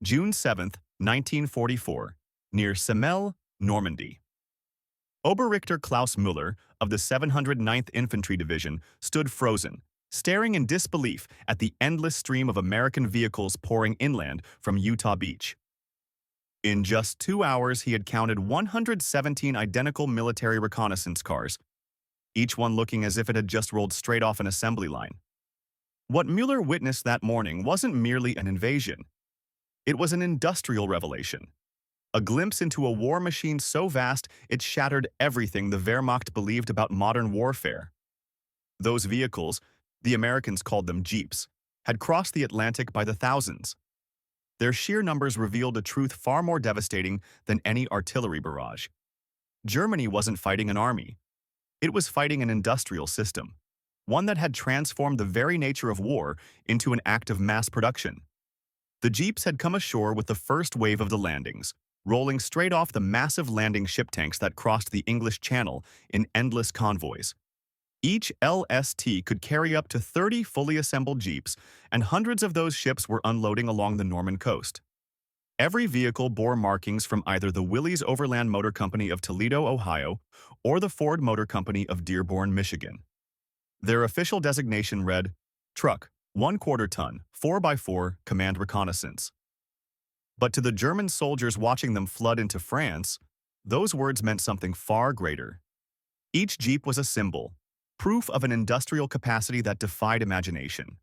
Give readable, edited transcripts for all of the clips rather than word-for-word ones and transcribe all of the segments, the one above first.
June 7, 1944, near Semel, Normandy. Oberrichter Klaus Müller of the 709th Infantry Division stood frozen, staring in disbelief at the endless stream of American vehicles pouring inland from Utah Beach. In just 2 hours, he had counted 117 identical military reconnaissance cars, each one looking as if it had just rolled straight off an assembly line. What Müller witnessed that morning wasn't merely an invasion. It was an industrial revelation. A glimpse into a war machine so vast it shattered everything the Wehrmacht believed about modern warfare. Those vehicles, the Americans called them jeeps, had crossed the Atlantic by the thousands. Their sheer numbers revealed a truth far more devastating than any artillery barrage. Germany wasn't fighting an army. It was fighting an industrial system, one that had transformed the very nature of war into an act of mass production. The jeeps had come ashore with the first wave of the landings, rolling straight off the massive landing ship tanks that crossed the English Channel in endless convoys. Each LST could carry up to 30 fully assembled jeeps, and hundreds of those ships were unloading along the Norman coast. Every vehicle bore markings from either the Willys Overland Motor Company of Toledo, Ohio, or the Ford Motor Company of Dearborn, Michigan. Their official designation read, Truck, 1/4 ton, 4x4, Command Reconnaissance. But to the German soldiers watching them flood into France, those words meant something far greater. Each jeep was a symbol, proof of an industrial capacity that defied imagination.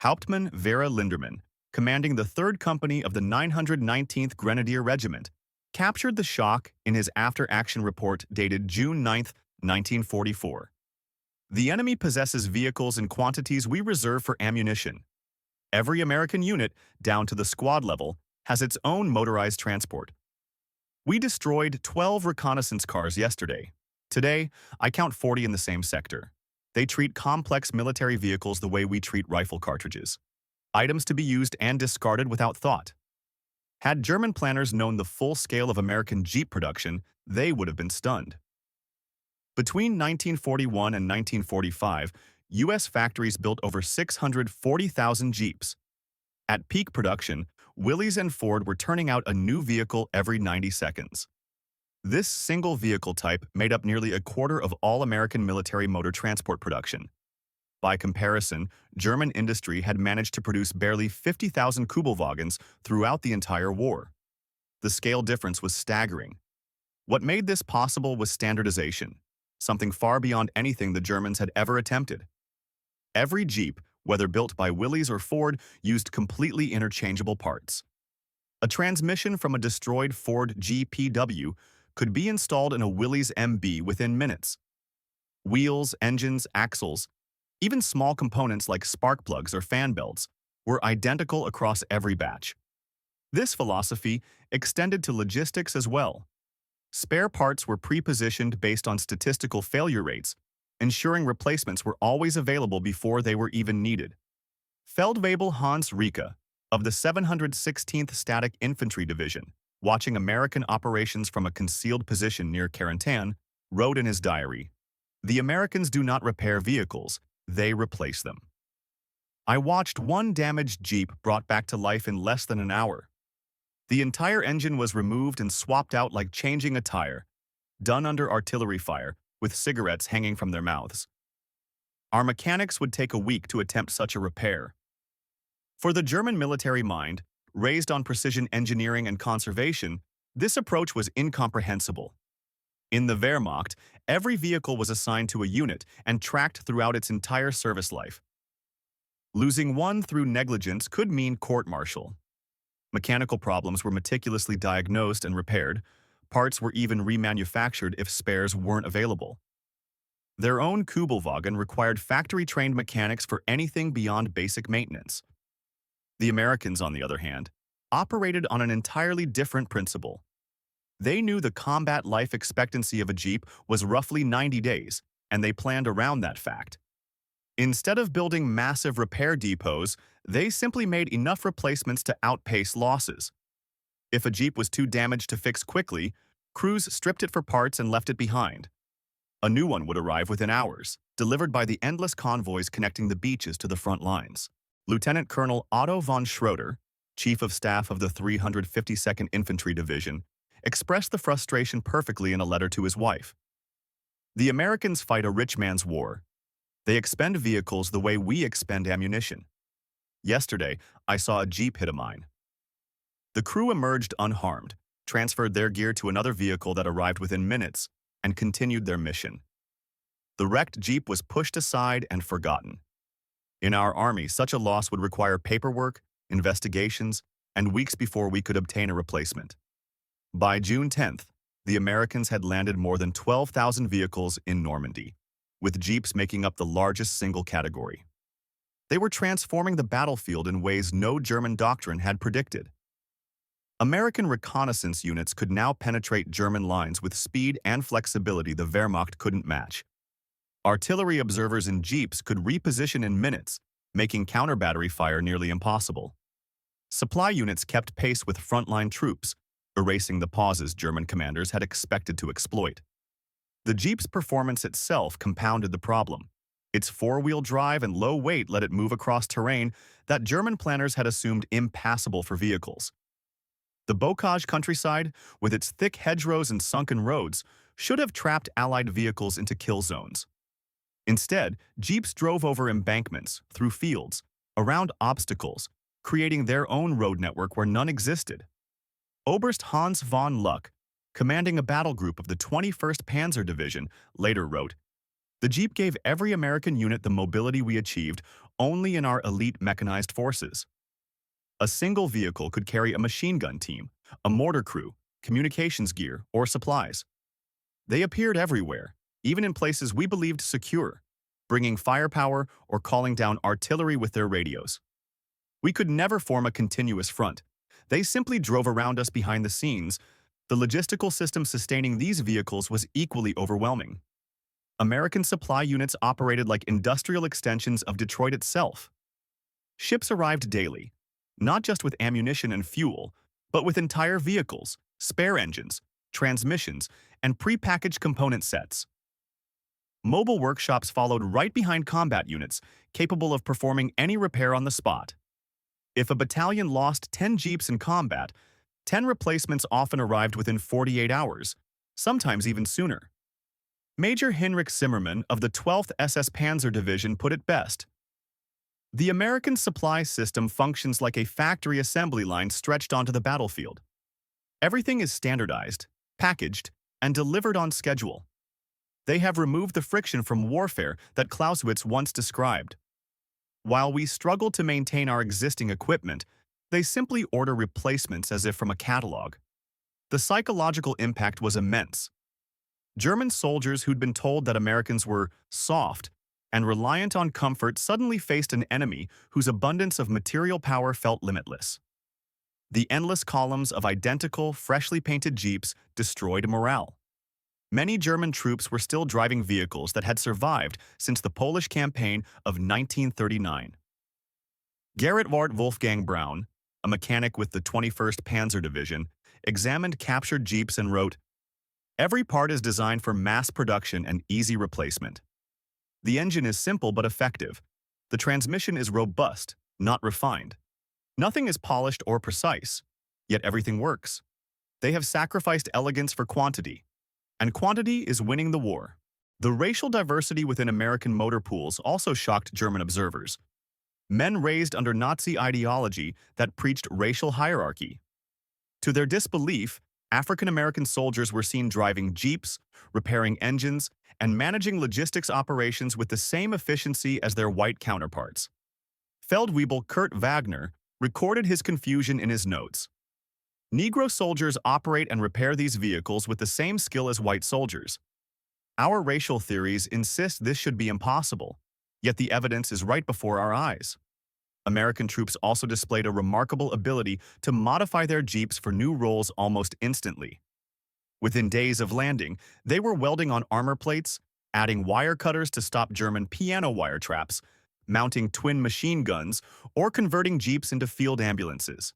Hauptmann Vera Lindermann, commanding the 3rd Company of the 919th Grenadier Regiment, captured the shock in his after-action report dated June 9, 1944. The enemy possesses vehicles in quantities we reserve for ammunition. Every American unit, down to the squad level, has its own motorized transport. We destroyed 12 reconnaissance cars yesterday. Today, I count 40 in the same sector. They treat complex military vehicles the way we treat rifle cartridges. Items to be used and discarded without thought. Had German planners known the full scale of American Jeep production, they would have been stunned. Between 1941 and 1945, U.S. factories built over 640,000 Jeeps. At peak production, Willys and Ford were turning out a new vehicle every 90 seconds. This single vehicle type made up nearly a quarter of all American military motor transport production. By comparison, German industry had managed to produce barely 50,000 Kübelwagens throughout the entire war. The scale difference was staggering. What made this possible was standardization, something far beyond anything the Germans had ever attempted. Every Jeep, whether built by Willys or Ford, used completely interchangeable parts. A transmission from a destroyed Ford GPW could be installed in a Willys MB within minutes. Wheels, engines, axles, even small components like spark plugs or fan belts, were identical across every batch. This philosophy extended to logistics as well. Spare parts were pre-positioned based on statistical failure rates, ensuring replacements were always available before they were even needed. Feldwebel Hans Rieke, of the 716th Static Infantry Division, watching American operations from a concealed position near Carentan, wrote in his diary, "The Americans do not repair vehicles, they replace them." I watched one damaged Jeep brought back to life in less than an hour. The entire engine was removed and swapped out like changing a tire, done under artillery fire, with cigarettes hanging from their mouths. Our mechanics would take a week to attempt such a repair. For the German military mind, raised on precision engineering and conservation, this approach was incomprehensible. In the Wehrmacht, every vehicle was assigned to a unit and tracked throughout its entire service life. Losing one through negligence could mean court-martial. Mechanical problems were meticulously diagnosed and repaired. Parts were even remanufactured if spares weren't available. Their own Kübelwagen required factory-trained mechanics for anything beyond basic maintenance. The Americans, on the other hand, operated on an entirely different principle. They knew the combat life expectancy of a Jeep was roughly 90 days, and they planned around that fact. Instead of building massive repair depots, they simply made enough replacements to outpace losses. If a Jeep was too damaged to fix quickly, crews stripped it for parts and left it behind. A new one would arrive within hours, delivered by the endless convoys connecting the beaches to the front lines. Lieutenant Colonel Otto von Schroeder, Chief of Staff of the 352nd Infantry Division, expressed the frustration perfectly in a letter to his wife. The Americans fight a rich man's war. They expend vehicles the way we expend ammunition. Yesterday, I saw a Jeep hit a mine. The crew emerged unharmed, transferred their gear to another vehicle that arrived within minutes, and continued their mission. The wrecked Jeep was pushed aside and forgotten. In our army, such a loss would require paperwork, investigations, and weeks before we could obtain a replacement. By June 10th, the Americans had landed more than 12,000 vehicles in Normandy, with Jeeps making up the largest single category. They were transforming the battlefield in ways no German doctrine had predicted. American reconnaissance units could now penetrate German lines with speed and flexibility the Wehrmacht couldn't match. Artillery observers in Jeeps could reposition in minutes, making counter-battery fire nearly impossible. Supply units kept pace with frontline troops, erasing the pauses German commanders had expected to exploit. The Jeep's performance itself compounded the problem. Its four-wheel drive and low weight let it move across terrain that German planners had assumed impassable for vehicles. The Bocage countryside, with its thick hedgerows and sunken roads, should have trapped Allied vehicles into kill zones. Instead, Jeeps drove over embankments, through fields, around obstacles, creating their own road network where none existed. Oberst Hans von Luck, commanding a battle group of the 21st Panzer Division, later wrote, "The Jeep gave every American unit the mobility we achieved only in our elite mechanized forces. A single vehicle could carry a machine gun team, a mortar crew, communications gear, or supplies. They appeared everywhere, even in places we believed secure, bringing firepower or calling down artillery with their radios. We could never form a continuous front. They simply drove around us behind the scenes. The logistical system sustaining these vehicles was equally overwhelming. American supply units operated like industrial extensions of Detroit itself. Ships arrived daily, not just with ammunition and fuel, but with entire vehicles, spare engines, transmissions, and prepackaged component sets. Mobile workshops followed right behind combat units, capable of performing any repair on the spot. If a battalion lost 10 Jeeps in combat, 10 replacements often arrived within 48 hours, sometimes even sooner. Major Heinrich Zimmermann of the 12th SS Panzer Division put it best. The American supply system functions like a factory assembly line stretched onto the battlefield. Everything is standardized, packaged, and delivered on schedule. They have removed the friction from warfare that Clausewitz once described. While we struggle to maintain our existing equipment, they simply order replacements as if from a catalog. The psychological impact was immense. German soldiers who'd been told that Americans were soft and reliant on comfort suddenly faced an enemy whose abundance of material power felt limitless. The endless columns of identical, freshly painted Jeeps destroyed morale. Many German troops were still driving vehicles that had survived since the Polish campaign of 1939. Gerritwart Wolfgang Braun, a mechanic with the 21st Panzer Division, examined captured Jeeps and wrote, "Every part is designed for mass production and easy replacement. The engine is simple but effective. The transmission is robust, not refined. Nothing is polished or precise, yet everything works. They have sacrificed elegance for quantity, and quantity is winning the war." The racial diversity within American motor pools also shocked German observers. Men raised under Nazi ideology that preached racial hierarchy. To their disbelief, African-American soldiers were seen driving Jeeps, repairing engines, and managing logistics operations with the same efficiency as their white counterparts. Feldwebel Kurt Wagner recorded his confusion in his notes. Negro soldiers operate and repair these vehicles with the same skill as white soldiers. Our racial theories insist this should be impossible, yet the evidence is right before our eyes. American troops also displayed a remarkable ability to modify their Jeeps for new roles almost instantly. Within days of landing, they were welding on armor plates, adding wire cutters to stop German piano wire traps, mounting twin machine guns, or converting Jeeps into field ambulances.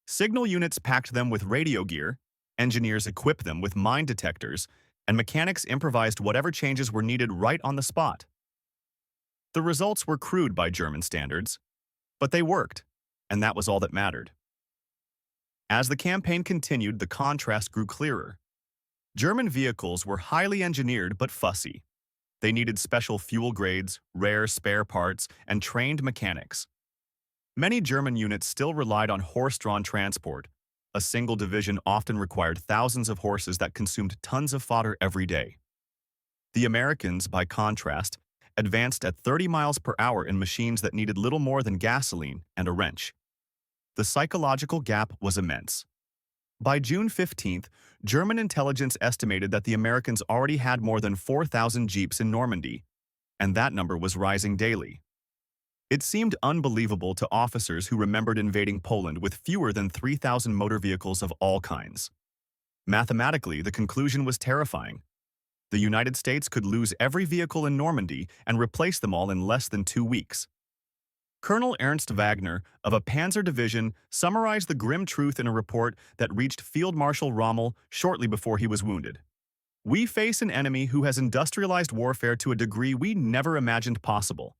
Signal units packed them with radio gear, engineers equipped them with mine detectors, and mechanics improvised whatever changes were needed right on the spot. The results were crude by German standards, but they worked, and that was all that mattered. As the campaign continued, the contrast grew clearer. German vehicles were highly engineered but fussy. They needed special fuel grades, rare spare parts, and trained mechanics. Many German units still relied on horse-drawn transport. A single division often required thousands of horses that consumed tons of fodder every day. The Americans, by contrast, advanced at 30 miles per hour in machines that needed little more than gasoline and a wrench. The psychological gap was immense. By June 15th, German intelligence estimated that the Americans already had more than 4,000 jeeps in Normandy, and that number was rising daily. It seemed unbelievable to officers who remembered invading Poland with fewer than 3,000 motor vehicles of all kinds. Mathematically, the conclusion was terrifying. The United States could lose every vehicle in Normandy and replace them all in less than 2 weeks. Colonel Ernst Wagner of a Panzer division summarized the grim truth in a report that reached Field Marshal Rommel shortly before he was wounded. "We face an enemy who has industrialized warfare to a degree we never imagined possible.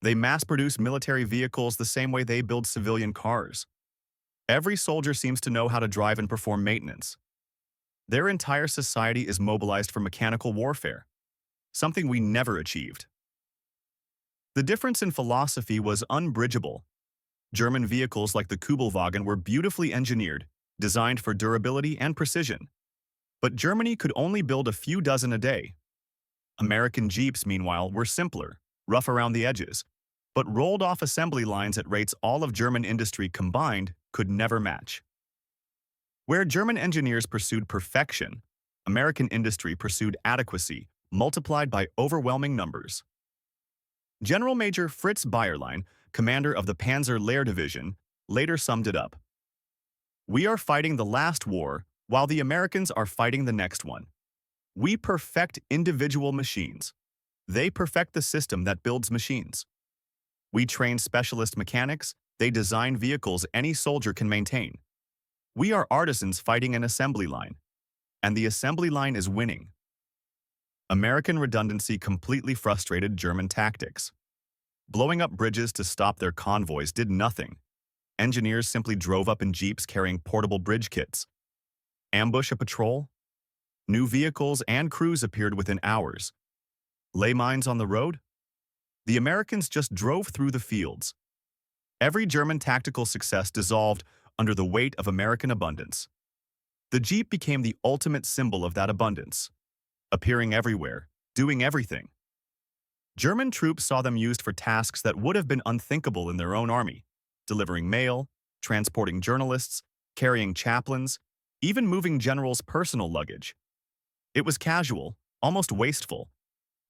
They mass-produce military vehicles the same way they build civilian cars. Every soldier seems to know how to drive and perform maintenance. Their entire society is mobilized for mechanical warfare, something we never achieved." The difference in philosophy was unbridgeable. German vehicles like the Kübelwagen were beautifully engineered, designed for durability and precision. But Germany could only build a few dozen a day. American Jeeps, meanwhile, were simpler, rough around the edges, but rolled off assembly lines at rates all of German industry combined could never match. Where German engineers pursued perfection, American industry pursued adequacy, multiplied by overwhelming numbers. General Major Fritz Bayerlein, commander of the Panzer Lehr Division, later summed it up. "We are fighting the last war, while the Americans are fighting the next one. We perfect individual machines. They perfect the system that builds machines. We train specialist mechanics, they design vehicles any soldier can maintain. We are artisans fighting an assembly line, and the assembly line is winning." American redundancy completely frustrated German tactics. Blowing up bridges to stop their convoys did nothing. Engineers simply drove up in jeeps carrying portable bridge kits. Ambush a patrol? New vehicles and crews appeared within hours. Lay mines on the road? The Americans just drove through the fields. Every German tactical success dissolved under the weight of American abundance. The Jeep became the ultimate symbol of that abundance, appearing everywhere, doing everything. German troops saw them used for tasks that would have been unthinkable in their own army, delivering mail, transporting journalists, carrying chaplains, even moving generals' personal luggage. It was casual, almost wasteful,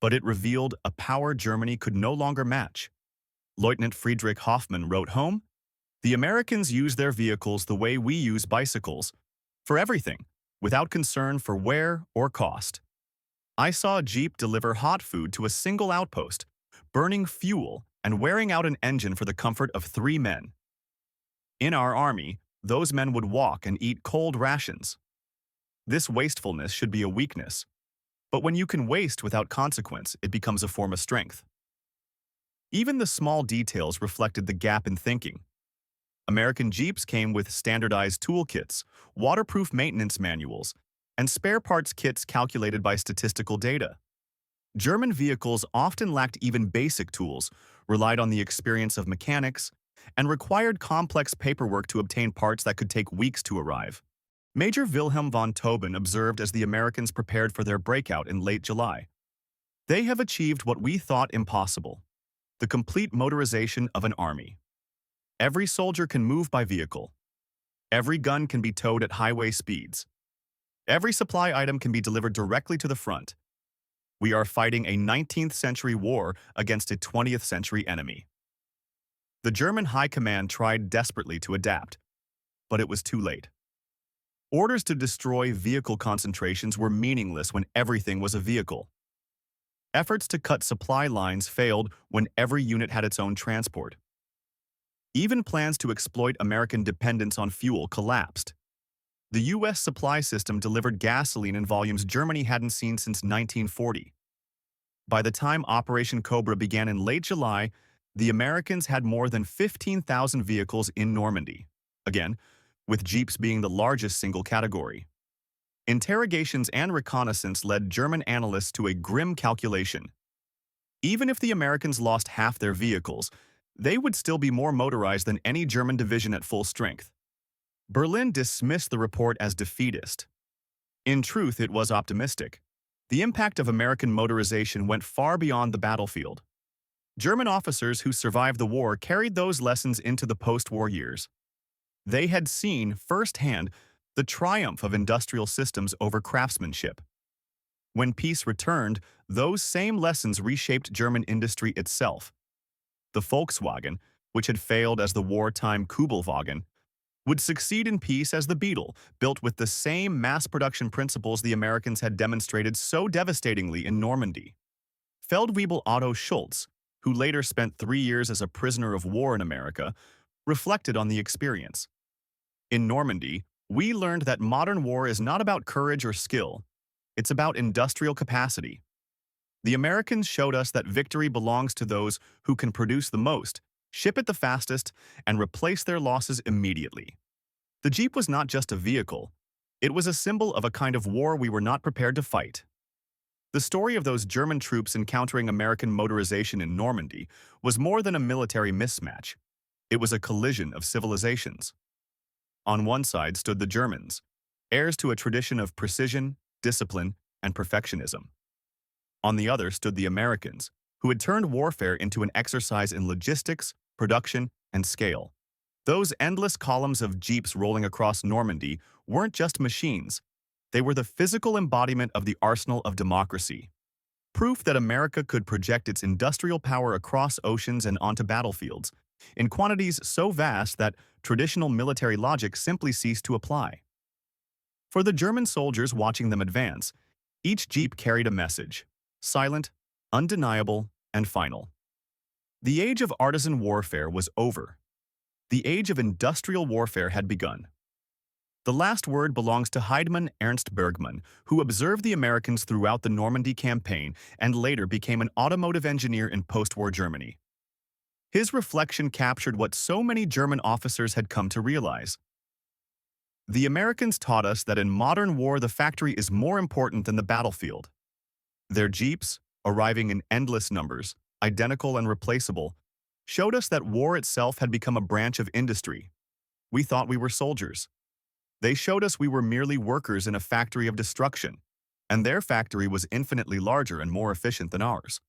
but it revealed a power Germany could no longer match. Lieutenant Friedrich Hoffmann wrote home, "The Americans use their vehicles the way we use bicycles, for everything, without concern for wear or cost. I saw a Jeep deliver hot food to a single outpost, burning fuel and wearing out an engine for the comfort of 3 men. In our army, those men would walk and eat cold rations. This wastefulness should be a weakness, but when you can waste without consequence, it becomes a form of strength." Even the small details reflected the gap in thinking. American Jeeps came with standardized toolkits, waterproof maintenance manuals, and spare parts kits calculated by statistical data. German vehicles often lacked even basic tools, relied on the experience of mechanics, and required complex paperwork to obtain parts that could take weeks to arrive. Major Wilhelm von Tauben observed as the Americans prepared for their breakout in late July. "They have achieved what we thought impossible, the complete motorization of an army. Every soldier can move by vehicle. Every gun can be towed at highway speeds. Every supply item can be delivered directly to the front. We are fighting a 19th century war against a 20th century enemy." The German high command tried desperately to adapt, but it was too late. Orders to destroy vehicle concentrations were meaningless when everything was a vehicle. Efforts to cut supply lines failed when every unit had its own transport. Even plans to exploit American dependence on fuel collapsed. The U.S. supply system delivered gasoline in volumes Germany hadn't seen since 1940. By the time Operation Cobra began in late July, the Americans had more than 15,000 vehicles in Normandy. Again, with Jeeps being the largest single category. Interrogations and reconnaissance led German analysts to a grim calculation. Even if the Americans lost half their vehicles, they would still be more motorized than any German division at full strength. Berlin dismissed the report as defeatist. In truth, it was optimistic. The impact of American motorization went far beyond the battlefield. German officers who survived the war carried those lessons into the post-war years. They had seen firsthand the triumph of industrial systems over craftsmanship. When peace returned, those same lessons reshaped German industry itself. The Volkswagen, which had failed as the wartime Kübelwagen, would succeed in peace as the Beetle, built with the same mass production principles the Americans had demonstrated so devastatingly in Normandy. Feldwebel Otto Schultz, who later spent 3 years as a prisoner of war in America, reflected on the experience. In Normandy, we learned that modern war is not about courage or skill. It's about industrial capacity. The Americans showed us that victory belongs to those who can produce the most, ship it the fastest, and replace their losses immediately. The Jeep was not just a vehicle. It was a symbol of a kind of war we were not prepared to fight. The story of those German troops encountering American motorization in Normandy was more than a military mismatch. It was a collision of civilizations. On one side stood the Germans, heirs to a tradition of precision, discipline, and perfectionism. On the other stood the Americans, who had turned warfare into an exercise in logistics, production, and scale. Those endless columns of jeeps rolling across Normandy weren't just machines. They were the physical embodiment of the arsenal of democracy. Proof that America could project its industrial power across oceans and onto battlefields, in quantities so vast that traditional military logic simply ceased to apply. For the German soldiers watching them advance, each jeep carried a message, silent, undeniable, and final. The age of artisan warfare was over. The age of industrial warfare had begun. The last word belongs to Heidemann Ernst Bergmann, who observed the Americans throughout the Normandy campaign and later became an automotive engineer in post-war Germany. His reflection captured what so many German officers had come to realize. The Americans taught us that in modern war the factory is more important than the battlefield. Their jeeps, arriving in endless numbers, identical and replaceable, showed us that war itself had become a branch of industry. We thought we were soldiers. They showed us we were merely workers in a factory of destruction, and their factory was infinitely larger and more efficient than ours.